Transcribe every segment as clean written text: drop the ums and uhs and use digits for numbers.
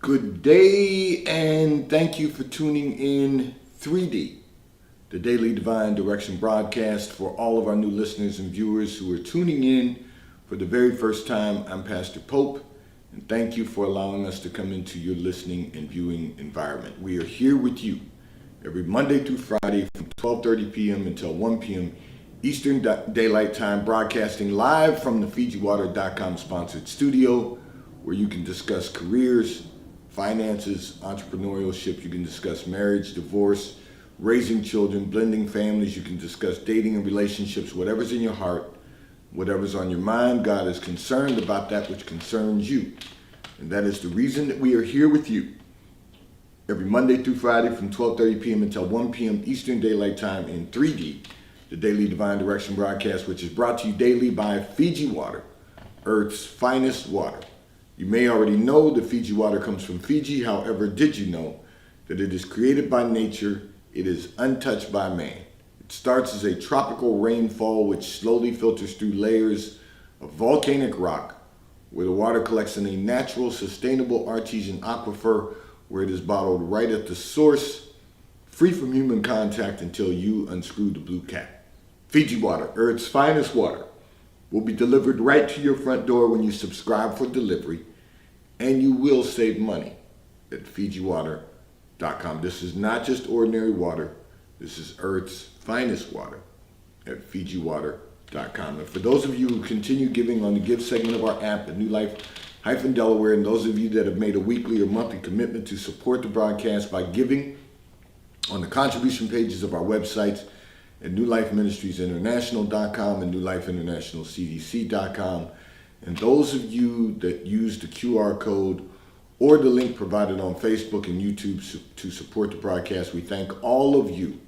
Good day, and thank you for tuning in 3D, the Daily Divine Direction broadcast. For all of our new listeners and viewers who are tuning in for the very first time, I'm Pastor Pope, and thank you for allowing us to come into your listening and viewing environment. We are here with you every Monday through Friday from 12:30 p.m. until 1 p.m. Eastern Daylight Time, broadcasting live from the FijiWater.com sponsored studio, where you can discuss careers, finances, entrepreneurship. You can discuss marriage, divorce, raising children, blending families. You can discuss dating and relationships, whatever's in your heart, whatever's on your mind. God is concerned about that which concerns you. And that is the reason that we are here with you every Monday through Friday from 12:30 p.m. until 1 p.m. Eastern Daylight Time in 3D, the Daily Divine Direction broadcast, which is brought to you daily by Fiji Water, Earth's finest water. You may already know that Fiji water comes from Fiji. However, did you know that it is created by nature? It is untouched by man. It starts as a tropical rainfall which slowly filters through layers of volcanic rock, where the water collects in a natural, sustainable artesian aquifer, where it is bottled right at the source, free from human contact until you unscrew the blue cap. Fiji Water, Earth's finest water, will be delivered right to your front door when you subscribe for delivery, and you will save money at FijiWater.com. This is not just ordinary water. This is Earth's finest water at FijiWater.com. And for those of you who continue giving on the give segment of our app at New Life-Delaware, and those of you that have made a weekly or monthly commitment to support the broadcast by giving on the contribution pages of our websites at NewLifeMinistriesInternational.com and NewLifeInternationalCDC.com. And those of you that use the QR code or the link provided on Facebook and YouTube to support the broadcast, we thank all of you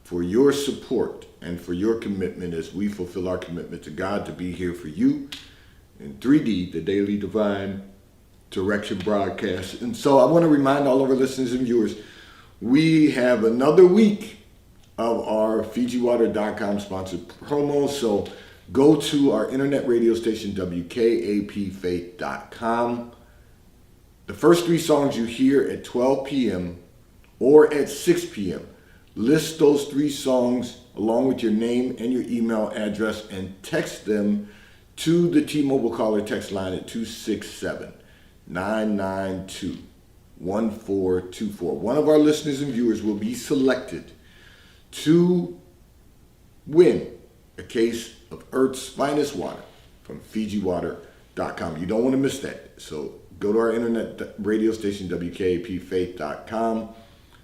for your support and for your commitment as we fulfill our commitment to God to be here for you in 3D, the Daily Divine Direction broadcast. And so I want to remind all of our listeners and viewers, we have another week of our FijiWater.com sponsored promo. So go to our internet radio station, WKAPFaith.com. The first three songs you hear at 12 p.m. or at 6 p.m., list those three songs along with your name and your email address and text them to the T-Mobile caller text line at 267-992-1424. One of our listeners and viewers will be selected to win a case of Earth's finest water from FijiWater.com. You don't want to miss that. So go to our internet radio station, WKAPFaith.com.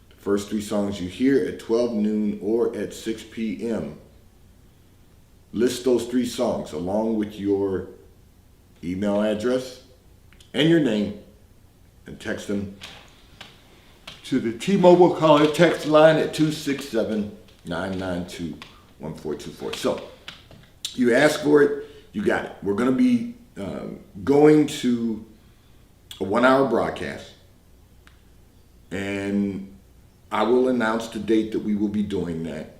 The first three songs you hear at 12 noon or at 6 p.m. List those three songs along with your email address and your name and text them to the T-Mobile caller text line at 267-992-1424. So you ask for it, you got it. We're going to be going to a 1-hour broadcast, and I will announce the date that we will be doing that.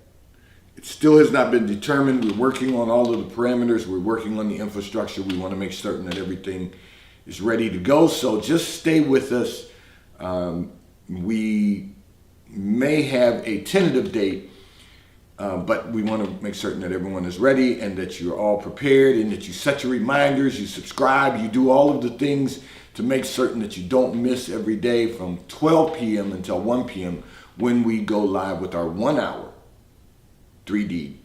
It still has not been determined. We're working on all of the parameters. We're working on the infrastructure. We want to make certain that everything is ready to go. So just stay with us. We may have a tentative date, but we want to make certain that everyone is ready and that you're all prepared and that you set your reminders, you subscribe, you do all of the things to make certain that you don't miss every day from 12 p.m. until 1 p.m. when we go live with our 1-hour 3D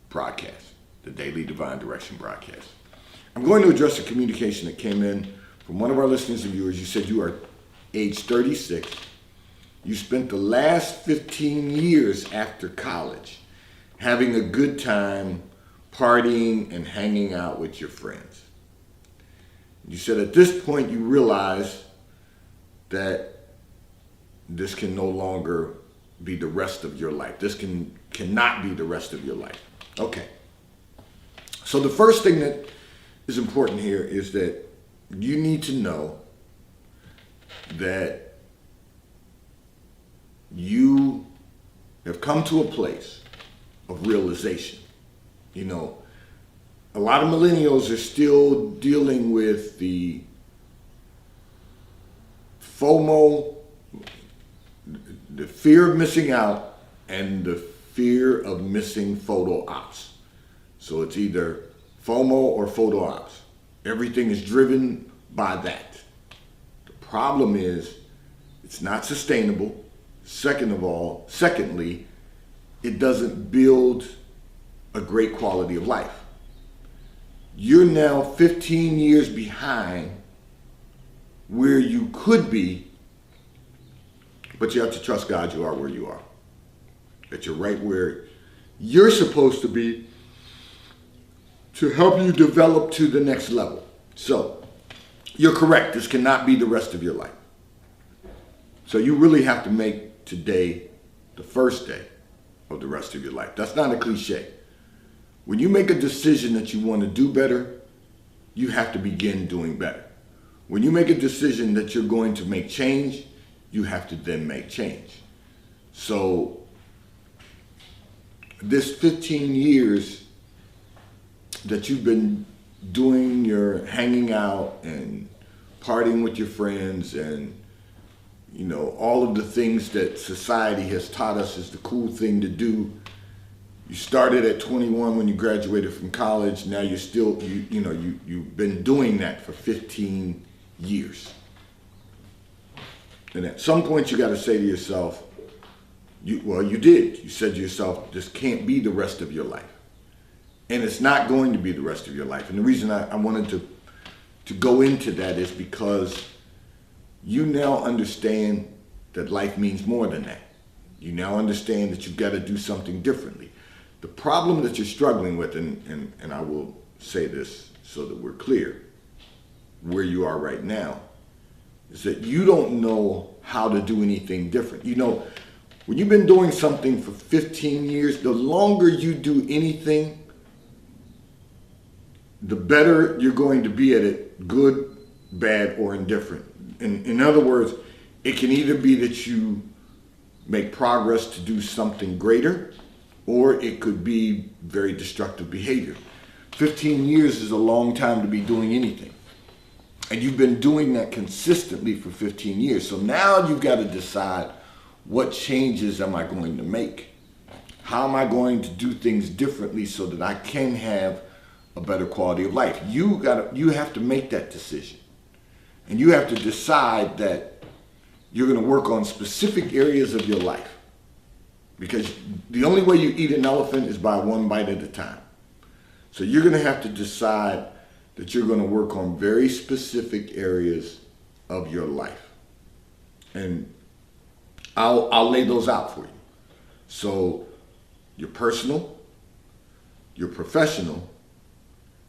broadcast, the Daily Divine Direction broadcast. I'm going to address a communication that came in from one of our listeners and viewers. You said you are age 36. You spent the last 15 years after college having a good time partying and hanging out with your friends. You said at this point you realize that this can no longer be the rest of your life. This cannot be the rest of your life. Okay. So the first thing that is important here is that you need to know that you have come to a place of realization. You know, a lot of millennials are still dealing with the FOMO, the fear of missing out, and the fear of missing photo ops. So it's either FOMO or photo ops. Everything is driven by that. The problem is it's not sustainable. Secondly, it doesn't build a great quality of life. You're now 15 years behind where you could be, but you have to trust God you are where you are. That you're right where you're supposed to be to help you develop to the next level. So, you're correct. This cannot be the rest of your life. So you really have to make today the first day of the rest of your life. That's not a cliche. When you make a decision that you want to do better, you have to begin doing better. When you make a decision that you're going to make change, you have to then make change. So this 15 years that you've been doing your hanging out and partying with your friends and all of the things that society has taught us is the cool thing to do. You started at 21 when you graduated from college. Now you're still, you've been doing that for 15 years. And at some point you got to say to yourself, you did. You said to yourself, this can't be the rest of your life. And it's not going to be the rest of your life. And the reason I wanted to go into that is because you now understand that life means more than that. You now understand that you've got to do something differently. The problem that you're struggling with, and I will say this so that we're clear, where you are right now, is that you don't know how to do anything different. When you've been doing something for 15 years, the longer you do anything, the better you're going to be at it, good, bad, or indifferent. In other words, it can either be that you make progress to do something greater, or it could be very destructive behavior. 15 years is a long time to be doing anything. And you've been doing that consistently for 15 years. So now you've got to decide, what changes am I going to make? How am I going to do things differently so that I can have a better quality of life? You have to make that decision. And you have to decide that you're going to work on specific areas of your life. Because the only way you eat an elephant is by one bite at a time. So you're going to have to decide that you're going to work on very specific areas of your life. And I'll lay those out for you. So your personal, your professional,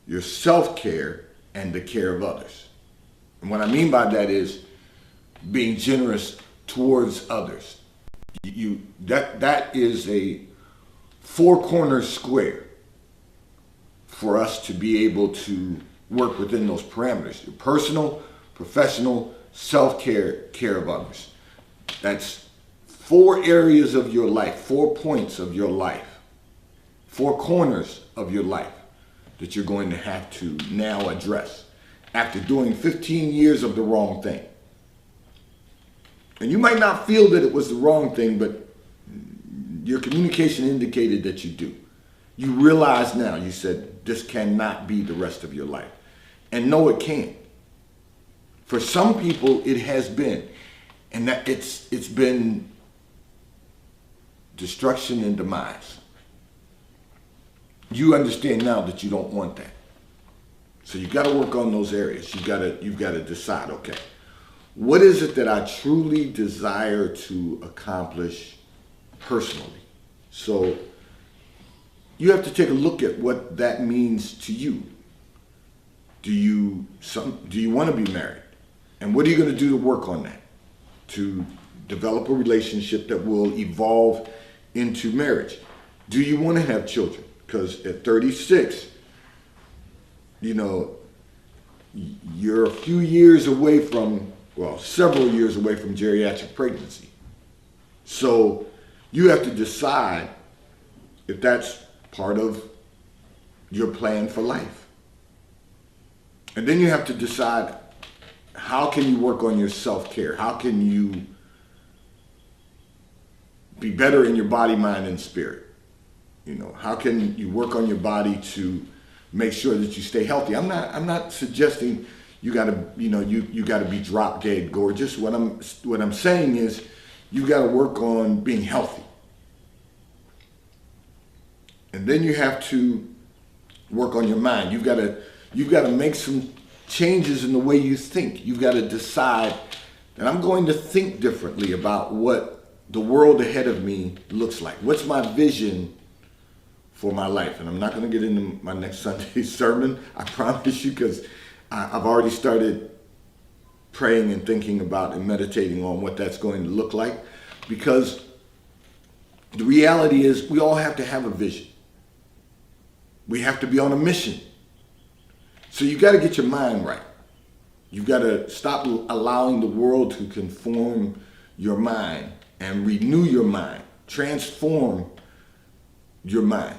your self-care, and the care of others. And what I mean by that is being generous towards others. That is a four-corner square for us to be able to work within those parameters. Your personal, professional, self-care, care of others. That's 4 areas of your life, 4 points of your life, 4 corners of your life that you're going to have to now address after doing 15 years of the wrong thing. And you might not feel that it was the wrong thing, but your communication indicated that you do. You realize now, you said, this cannot be the rest of your life. And no, it can't. For some people, it has been. And that it's been destruction and demise. You understand now that you don't want that. So you got to work on those areas. You've got to decide, okay, what is it that I truly desire to accomplish personally? So you have to take a look at what that means to you. Do you want to be married? And what are you going to do to work on that? To develop a relationship that will evolve into marriage. Do you want to have children? Because at 36, you're a few years away from, several years away from geriatric pregnancy. So you have to decide if that's part of your plan for life. And then you have to decide, how can you work on your self-care? How can you be better in your body, mind, and spirit? You know, how can you work on your body to make sure that you stay healthy? I'm not suggesting you gotta, you gotta be drop dead gorgeous. What I'm saying is you gotta work on being healthy. And then you have to work on your mind. You've got to make some changes in the way you think. You've got to decide that I'm going to think differently about what the world ahead of me looks like. What's my vision for my life? And I'm not going to get into my next Sunday's sermon, I promise you, because I've already started praying and thinking about and meditating on what that's going to look like. Because the reality is we all have to have a vision. We have to be on a mission. So you got to get your mind right. You've got to stop allowing the world to conform your mind and renew your mind, transform your mind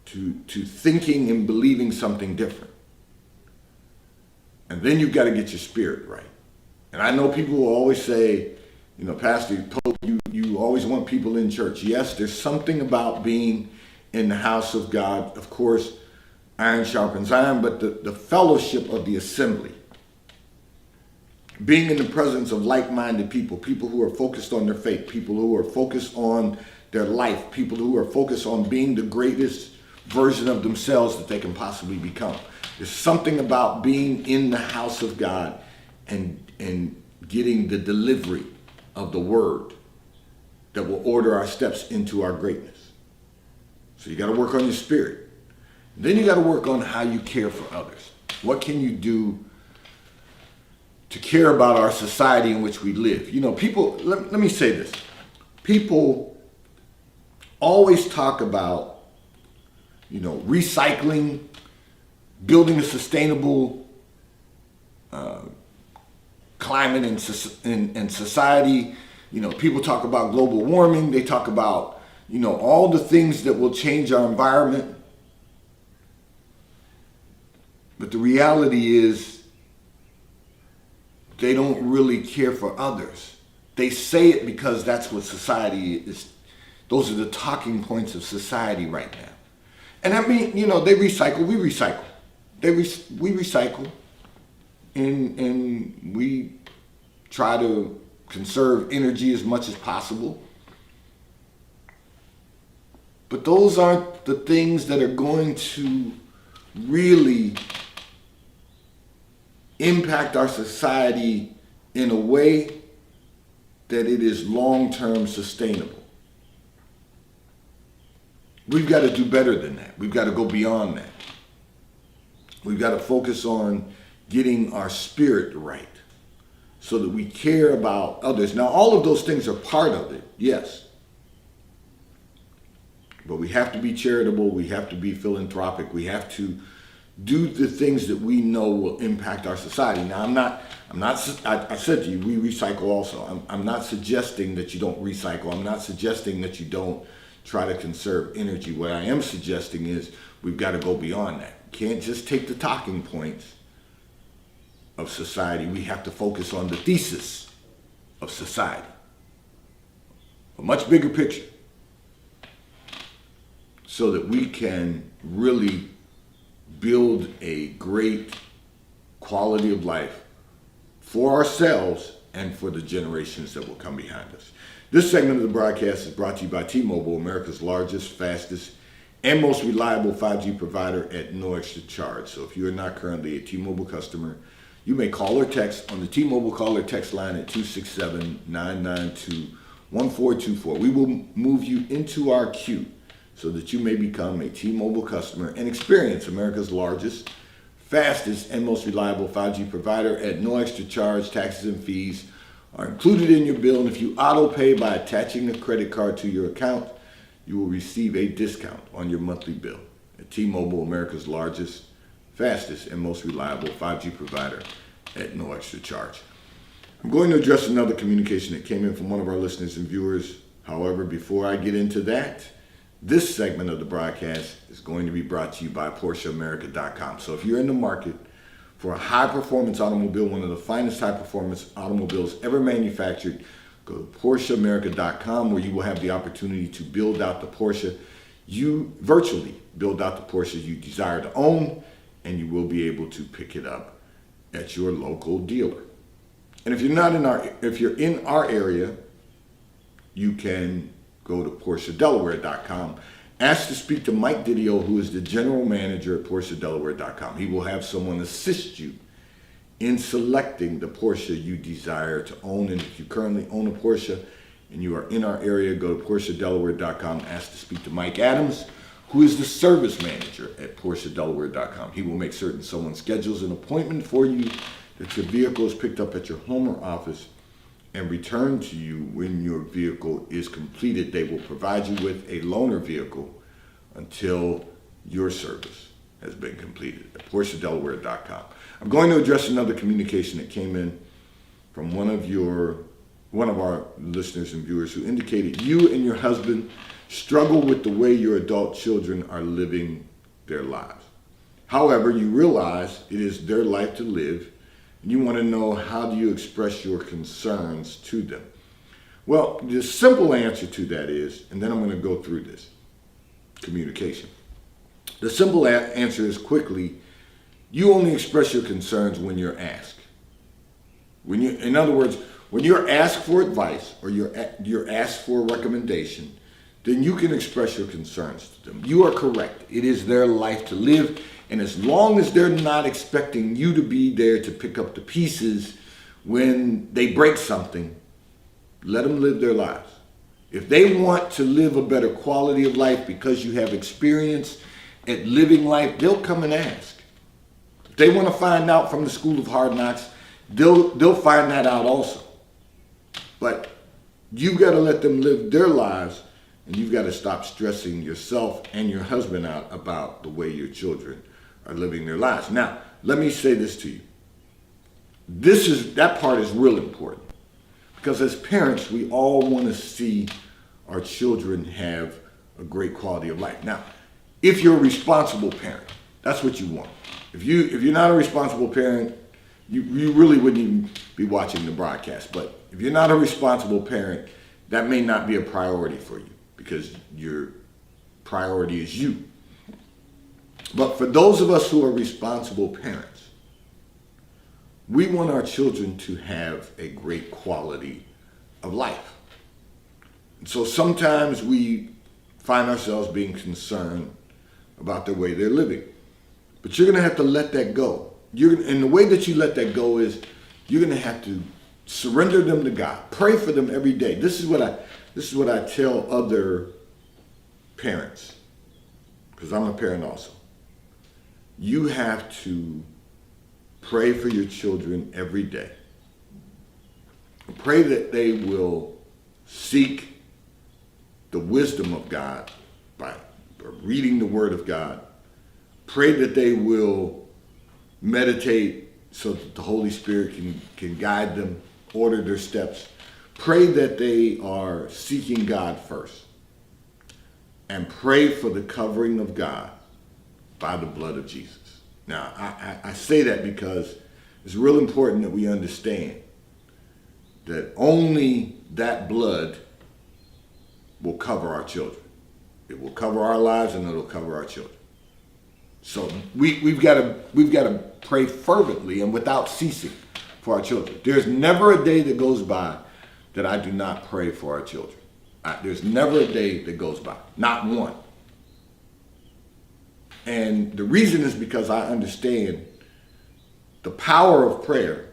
to thinking and believing something different. And then you've got to get your spirit right. And I know people will always say, Pastor Pope, you always want people in church. Yes, there's something about being in the house of God. Of course, iron sharpens iron, but the fellowship of the assembly. Being in the presence of like-minded people who are focused on their faith, people who are focused on their life, people who are focused on being the greatest version of themselves that they can possibly become. There's something about being in the house of God and getting the delivery of the word that will order our steps into our greatness. So you got to work on your spirit. Then you got to work on how you care for others. What can you do to care about our society in which we live? People, let me say this. People always talk about, recycling, building a sustainable climate and society. People talk about global warming. They talk about, all the things that will change our environment. But the reality is they don't really care for others. They say it because that's what society is. Those are the talking points of society right now. And I mean, they recycle, we recycle. We recycle and we try to conserve energy as much as possible. But those aren't the things that are going to really impact our society in a way that it is long-term sustainable. We've got to do better than that. We've got to go beyond that. We've got to focus on getting our spirit right so that we care about others. Now, all of those things are part of it, yes. But we have to be charitable. We have to be philanthropic. We have to do the things that we know will impact our society. Now, I said to you, we recycle also. I'm not suggesting that you don't recycle. I'm not suggesting that you don't try to conserve energy. What I am suggesting is we've got to go beyond that. Can't just take the talking points of society. We have to focus on the thesis of society. A much bigger picture. So that we can really build a great quality of life for ourselves and for the generations that will come behind us. This segment of the broadcast is brought to you by T-Mobile, America's largest, fastest, and most reliable 5G provider at no extra charge. So if you are not currently a T-Mobile customer, you may call or text on the T-Mobile call or text line at 267-992-1424. We will move you into our queue so that you may become a T-Mobile customer and experience America's largest, fastest, and most reliable 5G provider at no extra charge. Taxes and fees are included in your bill, and if you auto pay by attaching a credit card to your account, you will receive a discount on your monthly bill. At T-Mobile, America's largest, fastest, and most reliable 5G provider at no extra charge. I'm going to address another communication that came in from one of our listeners and viewers. However, before I get into that, this segment of the broadcast is going to be brought to you by PorscheAmerica.com. So if you're in the market for a high-performance automobile, one of the finest high-performance automobiles ever manufactured, go to PorscheAmerica.com, where you will have the opportunity to build out the Porsche virtually build out the Porsche you desire to own, and you will be able to pick it up at your local dealer. And if you're in our area, you can go to PorscheDelaware.com. Ask to speak to Mike Didio, who is the general manager at PorscheDelaware.com. He will have someone assist you in selecting the Porsche you desire to own. And if you currently own a Porsche and you are in our area, go to PorscheDelaware.com. Ask to speak to Mike Adams, who is the service manager at PorscheDelaware.com. He will make certain someone schedules an appointment for you, that your vehicle is picked up at your home or office and returned to you when your vehicle is completed. They will provide you with a loaner vehicle until your service has been completed at PorscheDelaware.com. I'm going to address another communication that came in from one of our listeners and viewers, who indicated you and your husband struggle with the way your adult children are living their lives. However, you realize it is their life to live, and you want to know, how do you express your concerns to them? Well, the simple answer to that is, and then I'm going to go through this communication. The simple answer is, quickly, you only express your concerns when you're asked. In other words, when you're asked for advice or you're asked for a recommendation, then you can express your concerns to them. You are correct. It is their life to live, and as long as they're not expecting you to be there to pick up the pieces when they break something, let them live their lives. If they want to live a better quality of life because you have experience at living life, they'll come and ask. If they want to find out from the School of Hard Knocks, they'll find that out also. But you've got to let them live their lives, and you've got to stop stressing yourself and your husband out about the way your children are living their lives. Now, let me say this to you. That part is real important, because as parents, we all want to see our children have a great quality of life. Now, if you're a responsible parent, that's what you want. If you're not a responsible parent, you really wouldn't even be watching the broadcast. But if you're not a responsible parent, that may not be a priority for you, because your priority is you. But for those of us who are responsible parents, we want our children to have a great quality of life. And so sometimes we find ourselves being concerned about the way they're living. But you're going to have to let that go. And the way that you let that go is, you're going to have to surrender them to God. Pray for them every day. This is what I tell other parents, because I'm a parent also. You have to pray for your children every day. Pray that they will seek the wisdom of God by reading the Word of God. Pray that they will meditate so that the Holy Spirit can guide them, order their steps. Pray that they are seeking God first. And pray for the covering of God by the blood of Jesus. Now, I say that because it's real important that we understand that only that blood will cover our children. It will cover our lives, and it'll cover our children. So we've got to pray fervently and without ceasing for our children. There's never a day that goes by that I do not pray for our children. There's never a day that goes by, not one. And the reason is because I understand the power of prayer,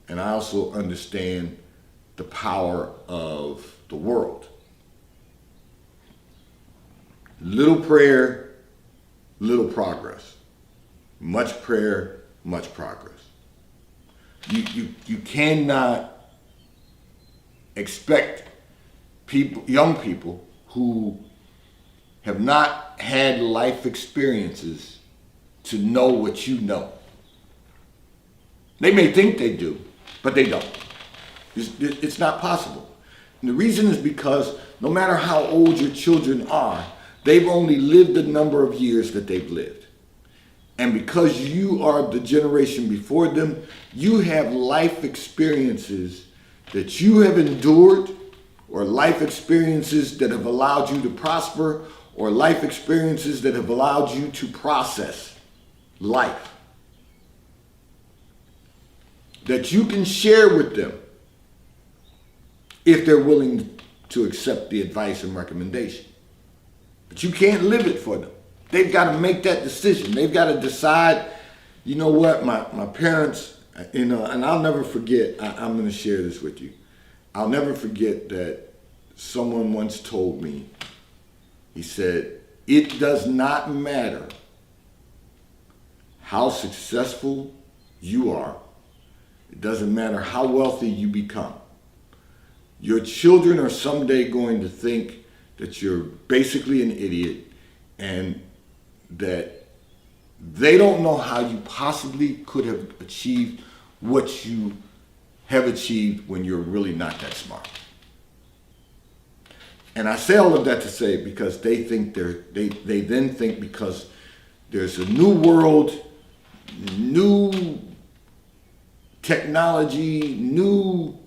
and I also understand the power of the world. Little prayer, little progress. Much prayer, much progress. You cannot expect young people who have not had life experiences to know what you know. They may think they do, but they don't. It's not possible. And the reason is because no matter how old your children are, they've only lived the number of years that they've lived. And because you are the generation before them, you have life experiences that you have endured, or life experiences that have allowed you to prosper, or life experiences that have allowed you to process life, that you can share with them if they're willing to accept the advice and recommendation. But you can't live it for them. They've got to make that decision. They've got to decide, you know what, my parents, and I'll never forget, I'm going to share this with you. I'll never forget that someone once told me, he said, it does not matter how successful you are. It doesn't matter how wealthy you become. Your children are someday going to think that you're basically an idiot and that they don't know how you possibly could have achieved what you have achieved when you're really not that smart. And I say all of that to say because they think they then think because there's a new world, new technology, new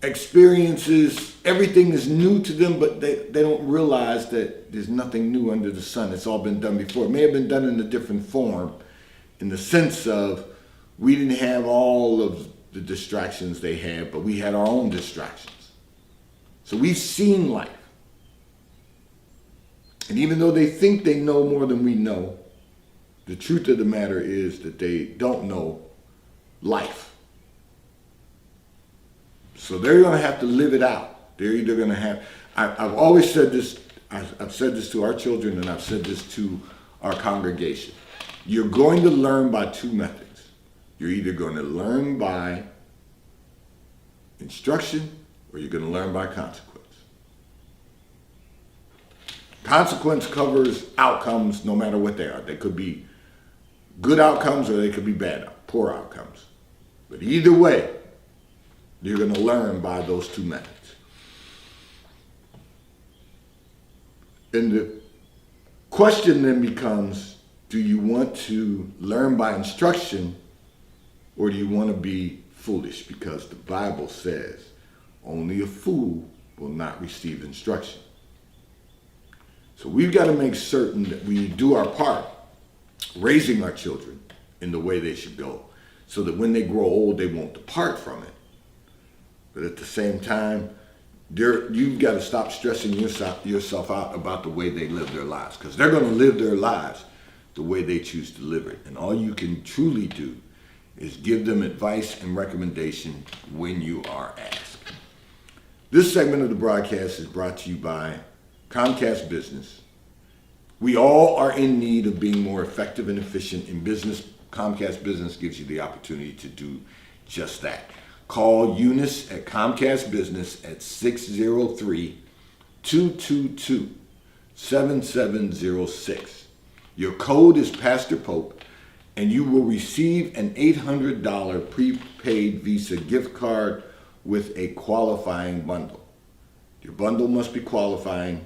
experiences, everything is new to them, but they don't realize that there's nothing new under the sun. It's all been done before. It may have been done in a different form, in the sense of we didn't have all of the distractions they had, but we had our own distractions. So we've seen life. And even though they think they know more than we know, the truth of the matter is that they don't know life. So they're going to have to live it out. They're either going to have, I've always said this, I've said this to our children and I've said this to our congregation. You're going to learn by two methods. You're either going to learn by instruction or you're going to learn by consequence. Consequence covers outcomes no matter what they are. They could be good outcomes or they could be bad, poor outcomes. But either way, you're going to learn by those two methods. And the question then becomes, do you want to learn by instruction or do you want to be foolish? Because the Bible says only a fool will not receive instruction. So we've got to make certain that we do our part raising our children in the way they should go so that when they grow old, they won't depart from it. But at the same time, you've got to stop stressing yourself out about the way they live their lives, because they're going to live their lives the way they choose to live it. And all you can truly do is give them advice and recommendation when you are asked. This segment of the broadcast is brought to you by Comcast Business. We all are in need of being more effective and efficient in business. Comcast Business gives you the opportunity to do just that. Call Eunice at Comcast Business at 603-222-7706. Your code is Pastor Pope, and you will receive an $800 prepaid Visa gift card with a qualifying bundle. Your bundle must be qualifying,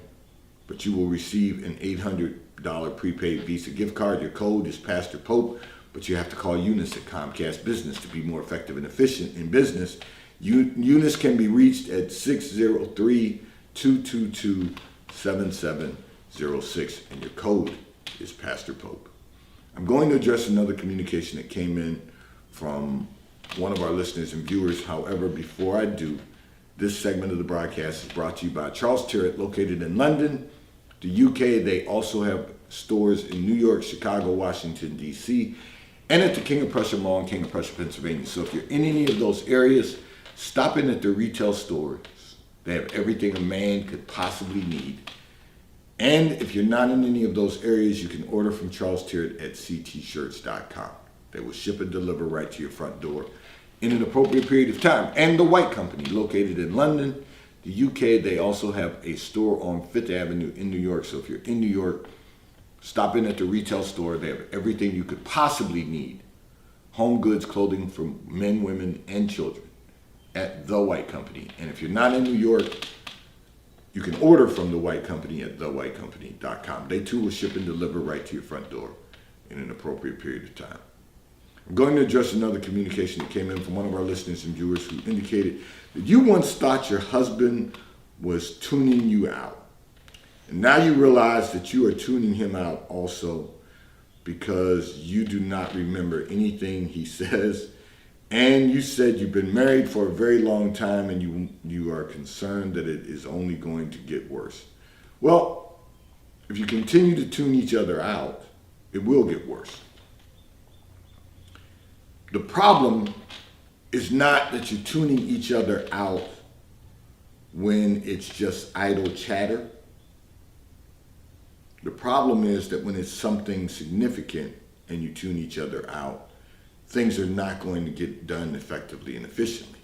but you will receive an $800 prepaid Visa gift card. Your code is Pastor Pope, but you have to call Eunice at Comcast Business to be more effective and efficient in business. Eunice can be reached at 603-222-7706, and your code is Pastor Pope. I'm going to address another communication that came in from one of our listeners and viewers. However, before I do, this segment of the broadcast is brought to you by Charles Tyrwhitt, located in London, the UK. They also have stores in New York, Chicago, Washington, D.C., and at the King of Prussia Mall in King of Prussia, Pennsylvania. So if you're in any of those areas, stop in at their retail stores. They have everything a man could possibly need. And if you're not in any of those areas, you can order from Charles Tyrwhitt at ctshirts.com. They will ship and deliver right to your front door in an appropriate period of time. And The White Company, located in London, the UK, they also have a store on Fifth Avenue in New York. So if you're in New York, stop in at the retail store. They have everything you could possibly need. Home goods, clothing for men, women, and children at The White Company. And if you're not in New York, you can order from The White Company at thewhitecompany.com. They too will ship and deliver right to your front door. in an appropriate period of time. I'm going to address another communication that came in from one of our listeners and viewers who indicated that you once thought your husband was tuning you out. And now you realize that you are tuning him out also because you do not remember anything he says. And you said you've been married for a very long time and you are concerned that it is only going to get worse. Well, if you continue to tune each other out, it will get worse. The problem is not that you're tuning each other out when it's just idle chatter. The problem is that when it's something significant and you tune each other out, things are not going to get done effectively and efficiently.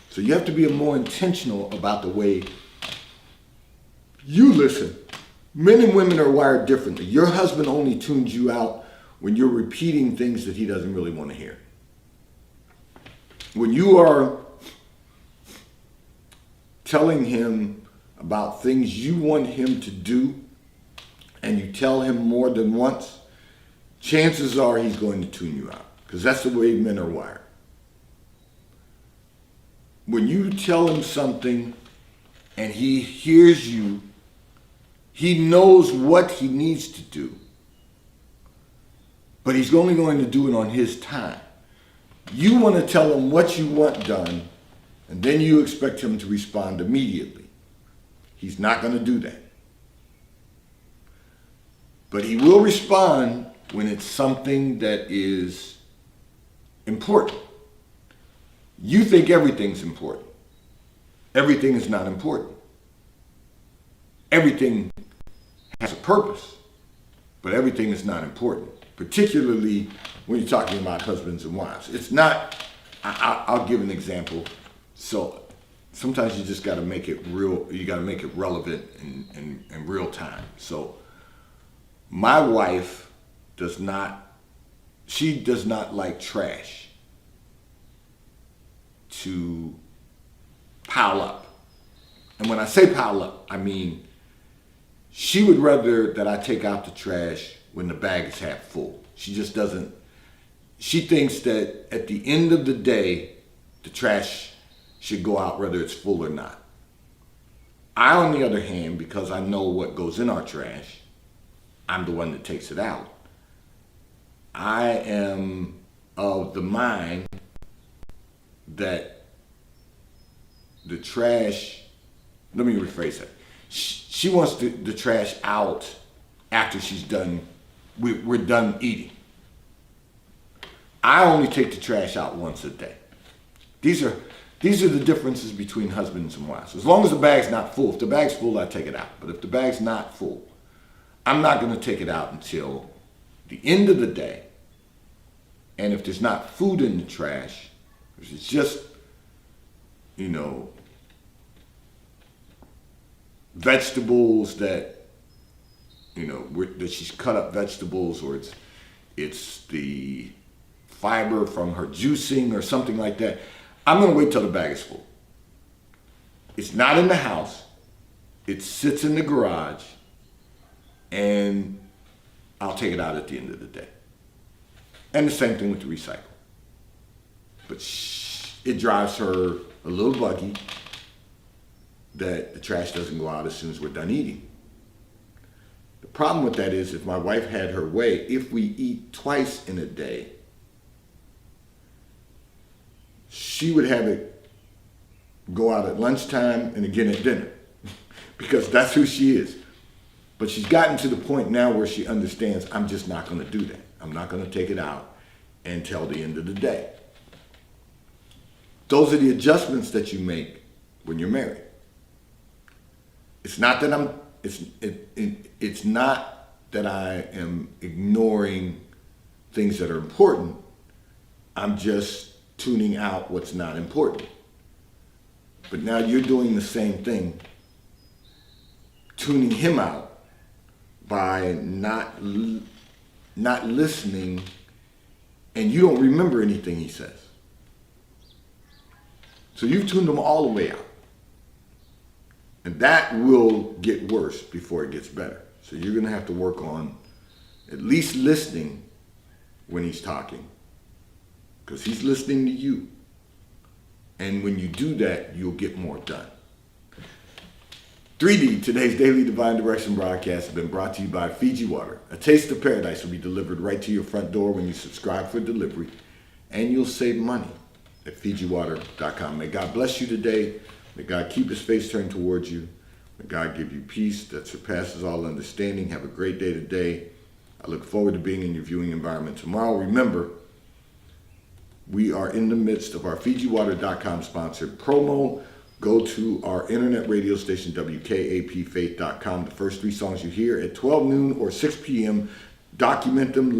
So you have to be more intentional about the way you listen. Men and women are wired differently. Your husband only tunes you out when you're repeating things that he doesn't really want to hear. When you are telling him about things you want him to do and you tell him more than once, chances are he's going to tune you out because that's the way men are wired. When you tell him something and he hears you, he knows what he needs to do, but he's only going to do it on his time. You want to tell him what you want done, and then you expect him to respond immediately. He's not going to do that. But he will respond when it's something that is important. You think everything's important. Everything is not important. Everything has a purpose, but everything is not important, particularly when you're talking about husbands and wives. It's not, I'll give an example. So sometimes you just got to make it real, you got to make it relevant in real time. So my wife does not like trash to pile up. And when I say pile up, I mean she would rather that I take out the trash when the bag is half full. She just doesn't. She thinks that at the end of the day, the trash should go out whether it's full or not. I, on the other hand, because I know what goes in our trash, I'm the one that takes it out. I am of the mind that the trash, let me rephrase that. She wants the trash out after she's done, we're done eating. I only take the trash out once a day. These are the differences between husbands and wives. As long as the bag's not full. If the bag's full, I take it out. But if the bag's not full, I'm not going to take it out until the end of the day. And if there's not food in the trash, if it's just, vegetables that, that she's cut up vegetables, or it's the fiber from her juicing or something like that, I'm going to wait till the bag is full. It's not in the house. It sits in the garage, and I'll take it out at the end of the day. And the same thing with the recycle. But it drives her a little buggy that the trash doesn't go out as soon as we're done eating. The problem with that is if my wife had her way, if we eat twice in a day, she would have it go out at lunchtime and again at dinner because that's who she is. But she's gotten to the point now where she understands I'm just not going to do that. I'm not going to take it out until the end of the day. Those are the adjustments that you make when you're married. It's not that it's not that I am ignoring things that are important. I'm just tuning out what's not important. But now you're doing the same thing, tuning him out by not listening, and you don't remember anything he says. So you've tuned him all the way out. And that will get worse before it gets better. So you're going to have to work on at least listening when he's talking, because he's listening to you. And when you do that, you'll get more done. 3D, today's Daily Divine Direction broadcast has been brought to you by Fiji Water. A taste of paradise will be delivered right to your front door when you subscribe for delivery, and you'll save money at FijiWater.com. May God bless you today. May God keep his face turned towards you. May God give you peace that surpasses all understanding. Have a great day today. I look forward to being in your viewing environment tomorrow. Remember, we are in the midst of our FijiWater.com sponsored promo. Go to our internet radio station, WKAPFaith.com. The first 3 songs you hear at 12 noon or 6 p.m., document them,